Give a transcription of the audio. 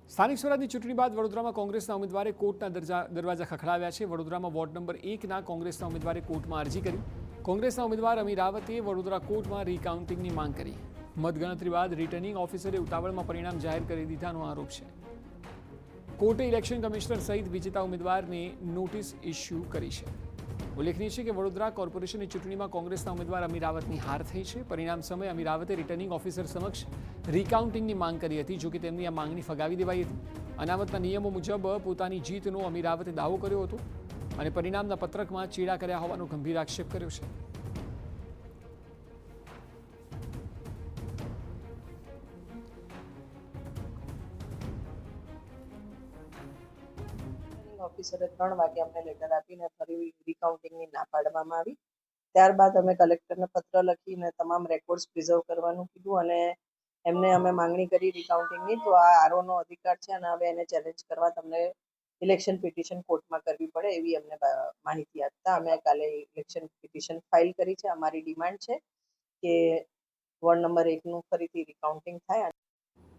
સ્થાનિક સ્વરાજની ચૂંટણી બાદ વડોદરામાં કોંગ્રેસના ઉમેદવારે કોર્ટના દરવાજા ખખડાવ્યા છે। વડોદરામાં વોર્ડ નંબર 1ના કોંગ્રેસના ઉમેદવારે કોર્ટમાં અરજી કરી। કોંગ્રેસના ઉમેદવાર અમી રાવતે વડોદરા કોર્ટમાં રીકાઉન્ટિંગની માંગ કરી। મતગણતરી બાદ રિટર્નિંગ ઓફિસરે ઉતાવળમાં પરિણામ જાહેર કરી દીધાનો આરોપ છે। કોર્ટે ઇલેક્શન કમિશનર સહિત વિજેતા ઉમેદવારને નોટિસ ઇસ્યુ કરી છે। ઉલ્લેખનીય છે કે વડોદરા કોર્પોરેશનની ચૂંટણીમાં કોંગ્રેસના ઉમેદવાર અમી રાવતની હાર થઈ છે। પરિણામ સમયે અમી રાવતે રિટર્નિંગ ઓફિસર સમક્ષ રીકાઉન્ટિંગની માંગ કરી હતી, જોકે તેમની આ માંગણી ફગાવી દેવાઈ હતી। અનામતના નિયમો મુજબ પોતાની જીતનો અમી રાવતે દાવો કર્યો હતો અને પરિણામના પત્રકમાં ચેડા કર્યા હોવાનો ગંભીર આક્ષેપ કર્યો છે। ઓફિસરે 3 વાગે અમને લેટર આપીને ફરી રીકાઉન્ટિંગની ના પાડવામાં આવી। ત્યારબાદ અમે કલેક્ટરને પત્ર લખીને તમામ રેકોર્ડ્સ પ્રિઝર્વ કરવાનું કીધું અને એમને અમે માંગણી કરી રીકાઉન્ટિંગની। તો આ આરઓનો અધિકાર છે અને હવે એને ચેલેન્જ કરવા તમને ઇલેક્શન પિટિશન કોર્ટમાં કરવી પડે એવી અમને માહિતી આપતા અમે કાલે ઇલેક્શન પિટિશન ફાઇલ કરી છે। અમારી ડિમાન્ડ છે કે વોર્ડ નંબર 1નું ફરીથી રીકાઉન્ટિંગ થાય।